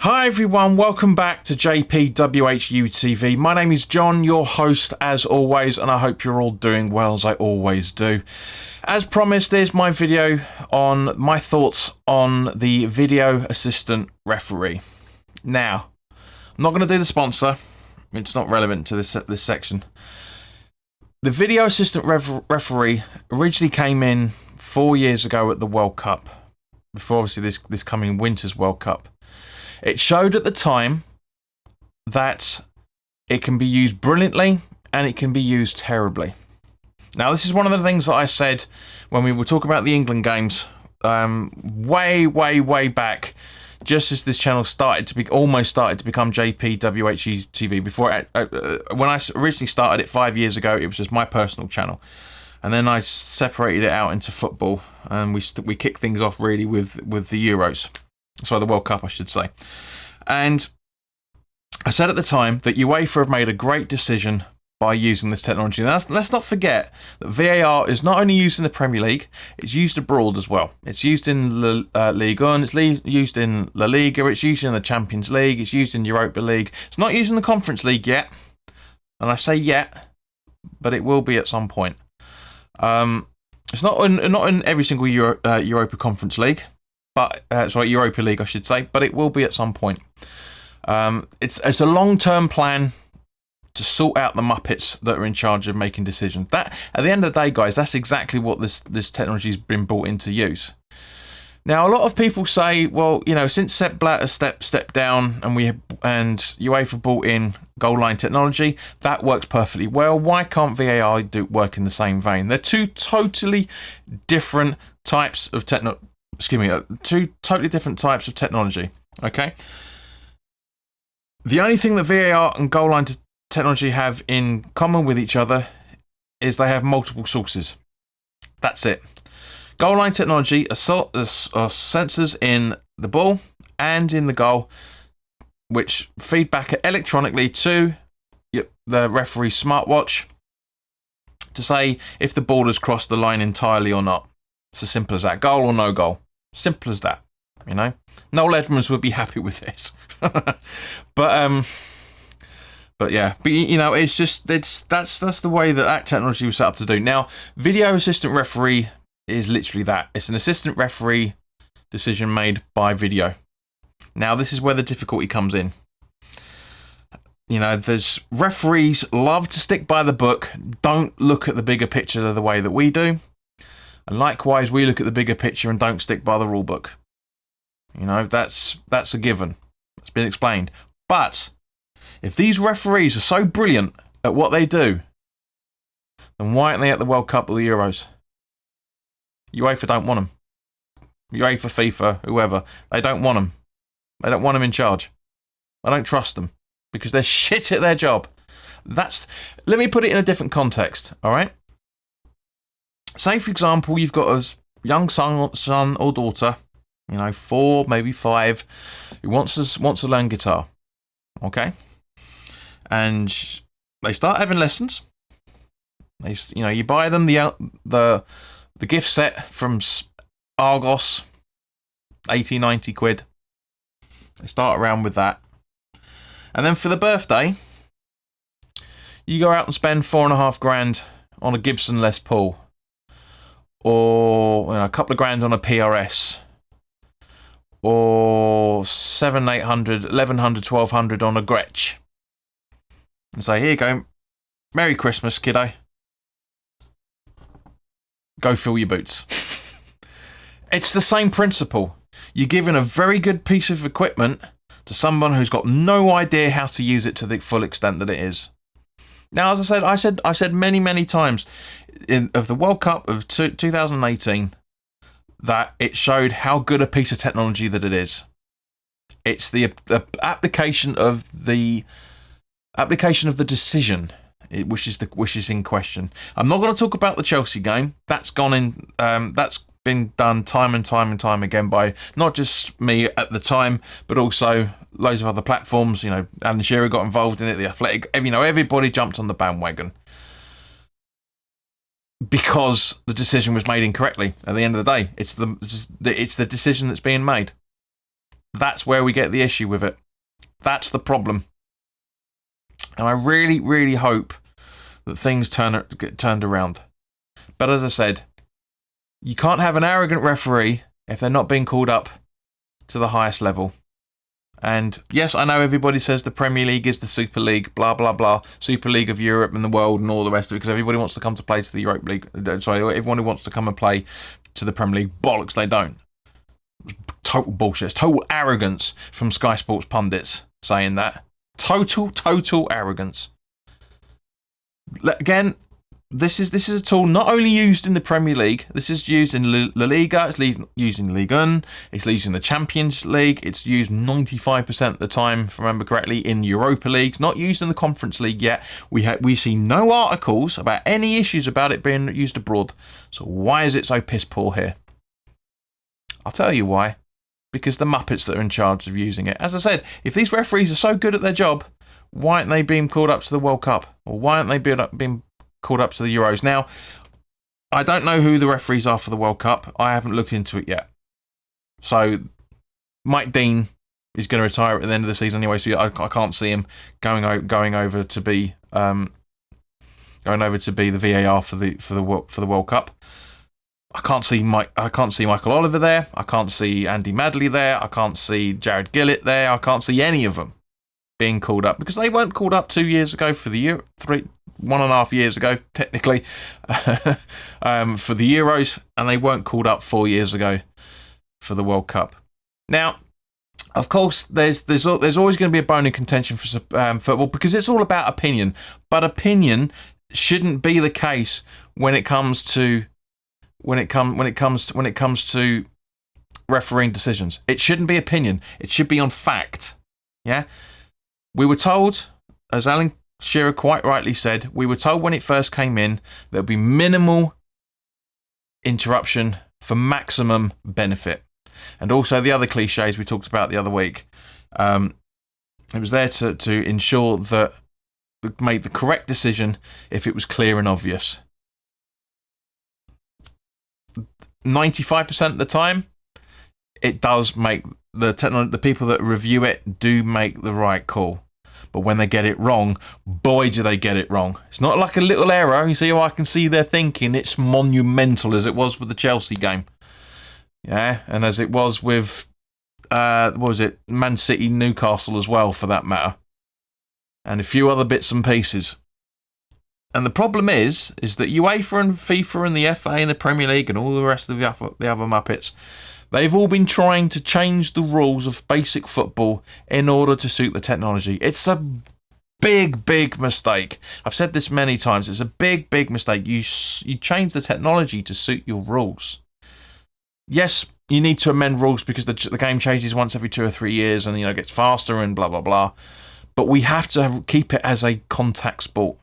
Hi everyone, welcome back to WHU TV. My name is John, your host as always, and I hope you're all doing well as I always do. As promised, there's my video on my thoughts on the video assistant referee. Now, I'm not going to do the sponsor. It's not relevant to this section. The video assistant referee originally came in 4 years ago at the World Cup, before obviously this coming winter's World Cup. It showed at the time that it can be used brilliantly and it can be used terribly. Now, this is one of the things that I said when we were talking about the England games way back, just as this channel almost started to become WHU TV. Before when I originally started it 5 years ago, it was just my personal channel, and then I separated it out into football, and we kicked things off really with the Euros. Sorry, the World Cup, I should say. And I said at the time that UEFA have made a great decision by using this technology. Now, let's not forget that VAR is not only used in the Premier League, it's used abroad as well. It's used in Ligue 1, it's used in La Liga, it's used in the Champions League, it's used in Europa League. It's not used in the Conference League yet. And I say yet, but it will be at some point. It's not in every single Europa Conference League. Europa League, I should say, but it will be at some point. It's a long-term plan to sort out the Muppets that are in charge of making decisions. That, at the end of the day, guys, that's exactly what this technology has been brought into use. Now, a lot of people say, well, you know, since Sepp Blatter stepped down and UEFA brought in Goalline technology, that works perfectly well. Why can't VAR work in the same vein? They're two totally different types of two totally different types of technology, okay? The only thing that VAR and Goalline technology have in common with each other is they have multiple sources. That's it. Goalline technology are sensors in the ball and in the goal, which feed back electronically to the referee's smartwatch to say if the ball has crossed the line entirely or not. It's as simple as that. Goal or no goal. Simple as that, you know. Noel Edmonds would be happy with this. But yeah, you know, that's the way that technology was set up to do. Now, video assistant referee is literally that. It's an assistant referee decision made by video. Now, this is where the difficulty comes in. You know, there's referees love to stick by the book, don't look at the bigger picture the way that we do. And likewise, we look at the bigger picture and don't stick by the rule book. You know, that's a given. It's been explained. But if these referees are so brilliant at what they do, then why aren't they at the World Cup or the Euros? UEFA don't want them. UEFA, FIFA, whoever, they don't want them. They don't want them in charge. I don't trust them because they're shit at their job. Let me put it in a different context, all right? Say, for example, you've got a young son or daughter, you know, 4, maybe 5, who wants to learn guitar, okay? And they start having lessons. You buy them the gift set from Argos, 80, 90 quid. They start around with that. And then for the birthday, you go out and spend 4.5 grand on a Gibson Les Paul. Or a couple of grand on a PRS, or 700, 800, 1100, 1200 on a Gretsch, and say, here you go, Merry Christmas, kiddo. Go fill your boots. It's the same principle. You're giving a very good piece of equipment to someone who's got no idea how to use it to the full extent that it is. Now, as I said many times of the World Cup of 2018 that it showed how good a piece of technology that it is. It's the application of the decision, which is in question. I'm not going to talk about the Chelsea game. That's gone in. That's been done time and time again by not just me at the time, but also loads of other platforms. You know, Alan Shearer got involved in it. The Athletic. You know, everybody jumped on the bandwagon because the decision was made incorrectly. At the end of the day, it's the decision that's being made. That's where we get the issue with it. That's the problem. And I really, really hope that things get turned around. But as I said, you can't have an arrogant referee if they're not being called up to the highest level. And yes, I know everybody says the Premier League is the Super League, blah, blah, blah. Super League of Europe and the world and all the rest of it, because everybody wants to come to play to the Europa League. Sorry, everyone who wants to come and play to the Premier League, bollocks, they don't. Total bullshit. It's total arrogance from Sky Sports pundits saying that. Total arrogance. Again, this is a tool not only used in the Premier League. This is used in La Liga. It's used in Ligue 1. It's used in the Champions League. It's used 95% of the time, if I remember correctly, in Europa League. It's not used in the Conference League yet. We see no articles about any issues about it being used abroad. So why is it so piss poor here? I'll tell you why. Because the Muppets that are in charge of using it. As I said, if these referees are so good at their job, why aren't they being called up to the World Cup? Or why aren't they being called up to the Euros? Now, I don't know who the referees are for the World Cup. I haven't looked into it yet. So, Mike Dean is going to retire at the end of the season anyway, so I can't see him going over to be the VAR for the World Cup. I can't see Michael Oliver there. I can't see Andy Madley there. I can't see Jared Gillett there. I can't see any of them being called up because they weren't called up 2 years ago for the 1.5 years ago, technically, for the Euros, and they weren't called up 4 years ago for the World Cup. Now, of course, there's always going to be a bone in contention for football because it's all about opinion, but opinion shouldn't be the case when it comes to refereeing decisions. It shouldn't be opinion. It should be on fact. Yeah, we were told, as Alan Shearer quite rightly said, we were told when it first came in there'll be minimal interruption for maximum benefit. And also the other cliches we talked about the other week. It was there to ensure that it made the correct decision if it was clear and obvious. 95% of the time, it does make the people that review it do make the right call. But when they get it wrong, boy, do they get it wrong. It's not like a little error. You see, I can see their thinking. It's monumental, as it was with the Chelsea game. Yeah, and as it was with, Man City, Newcastle as well, for that matter. And a few other bits and pieces. And the problem is that UEFA and FIFA and the FA and the Premier League and all the rest of the other Muppets, they've all been trying to change the rules of basic football in order to suit the technology. It's a big mistake. I've said this many times. It's a big mistake. You change the technology to suit your rules. Yes, you need to amend rules because the game changes once every 2 or 3 years and gets faster and blah blah blah. But we have to keep it as a contact sport.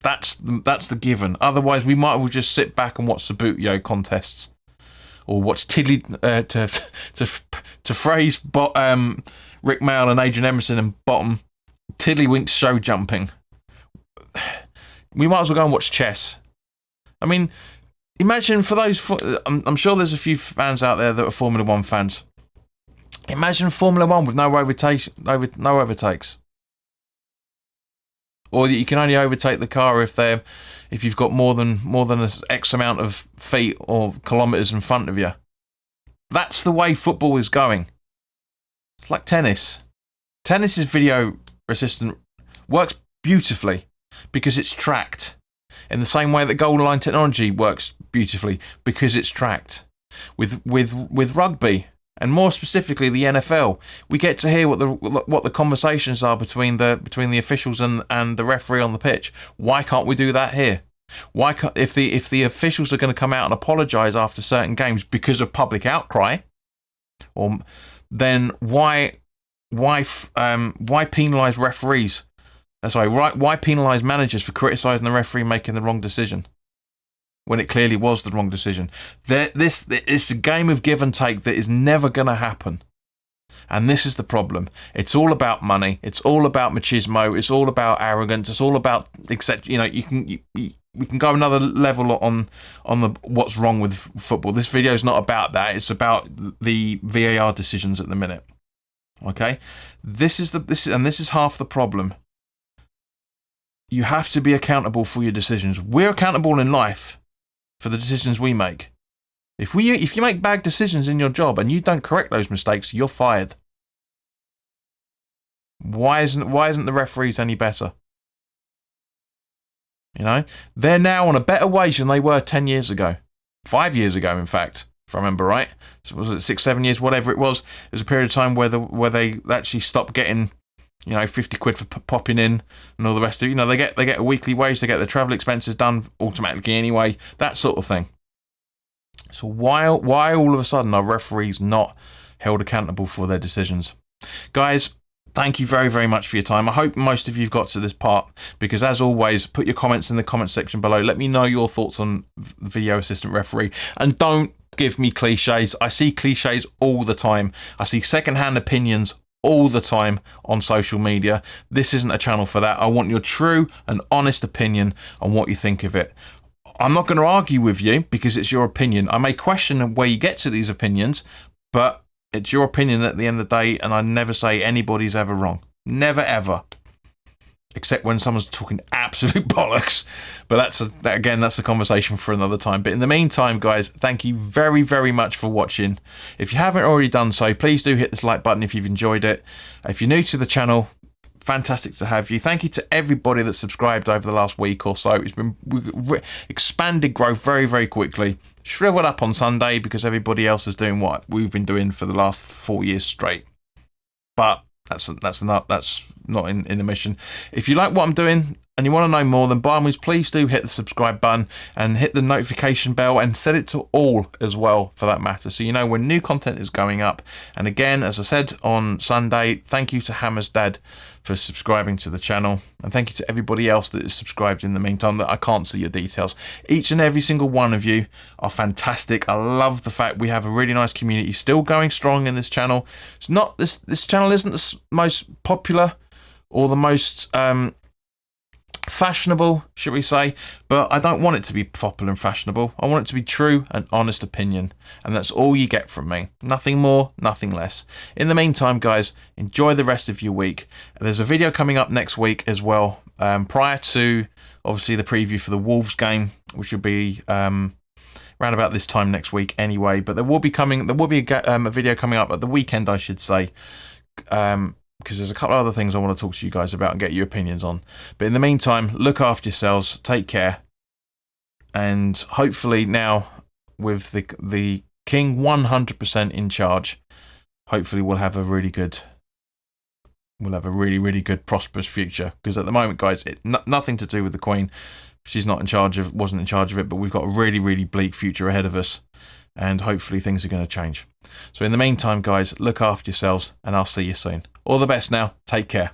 That's the given. Otherwise, we might as well just sit back and watch the boot-yo contests, or watch Tiddly to phrase Rick Mail and Adrian Emerson and Bottom Tiddlywinks show jumping. We might as well go and watch chess. I mean, imagine for those. I'm sure there's a few fans out there that are Formula One fans. Imagine Formula One with no overtakes. Or that you can only overtake the car if you've got more than an X amount of feet or kilometres in front of you. That's the way football is going. It's like tennis. Tennis's video assistant works beautifully because it's tracked. In the same way that Goalline technology works beautifully because it's tracked. With rugby, and more specifically the NFL, we get to hear what the conversations are between the officials and the referee on the pitch. Why can't we do that here? Why can't, if the officials are going to come out and apologise after certain games because of public outcry, then why penalise referees? Why penalise managers for criticising the referee making the wrong decision when it clearly was the wrong decision? It's a game of give and take that is never going to happen. And this is the problem. It's all about money. It's all about machismo. It's all about arrogance. It's all about we can go another level on the what's wrong with football. This video is not about that. It's about the VAR decisions at the minute. Okay, this is half the problem. You have to be accountable for your decisions. We're accountable in life for the decisions we make. If you make bad decisions in your job and you don't correct those mistakes, you're fired. Why isn't the referees any better? You know, they're now on a better wage than they were 10 years ago, 5 years ago, in fact, if I remember right. So was it 6, 7 years, whatever it was? There was a period of time where they actually stopped getting, 50 quid for popping in and all the rest of it. They get a weekly wage, they get their travel expenses done automatically anyway, that sort of thing. So why all of a sudden are referees not held accountable for their decisions? Guys, thank you very, very much for your time. I hope most of you have got to this part, because as always, put your comments in the comment section below. Let me know your thoughts on video assistant referee, and don't give me cliches. I see cliches all the time. I see secondhand opinions all the time on social media. This isn't a channel for that. I want your true and honest opinion on what you think of it. I'm not going to argue with you because it's your opinion. I may question where you get to these opinions, but it's your opinion at the end of the day, and I never say anybody's ever wrong. Never, ever. Except when someone's talking absolute bollocks. But that's a conversation for another time. But in the meantime, guys, thank you very, very much for watching. If you haven't already done so, please do hit this like button if you've enjoyed it. If you're new to the channel, fantastic to have you. Thank you to everybody that subscribed over the last week or so. It's been expanded growth very, very quickly. Shriveled up on Sunday because everybody else is doing what we've been doing for the last 4 years straight. But that's not in the mission. If you like what I'm doing and you want to know more, then by all means, please do hit the subscribe button and hit the notification bell and set it to all as well, for that matter, so you know when new content is going up. And again, as I said on Sunday, thank you to Hammer's dad for subscribing to the channel, and thank you to everybody else that is subscribed in the meantime that I can't see your details. Each and every single one of you are fantastic. I love the fact we have a really nice community still going strong in this channel. It's not this channel isn't the most popular or the most fashionable, should we say, but I don't want it to be popular and fashionable. I want it to be true and honest opinion, and that's all you get from me. Nothing more, nothing less. In the meantime, guys, enjoy the rest of your week. There's a video coming up next week as well, prior to obviously the preview for the Wolves game, which will be around about this time next week anyway. But there will be a video coming up at the weekend, I should say, because there's a couple of other things I want to talk to you guys about and get your opinions on. But in the meantime, look after yourselves, take care, and hopefully now with the King 100% in charge, hopefully we'll have a really good, really good prosperous future. Because at the moment, guys, nothing to do with the Queen. She's not in charge of, wasn't in charge of it, but we've got a really, really bleak future ahead of us, and hopefully things are going to change. So in the meantime, guys, look after yourselves, and I'll see you soon. All the best now. Take care.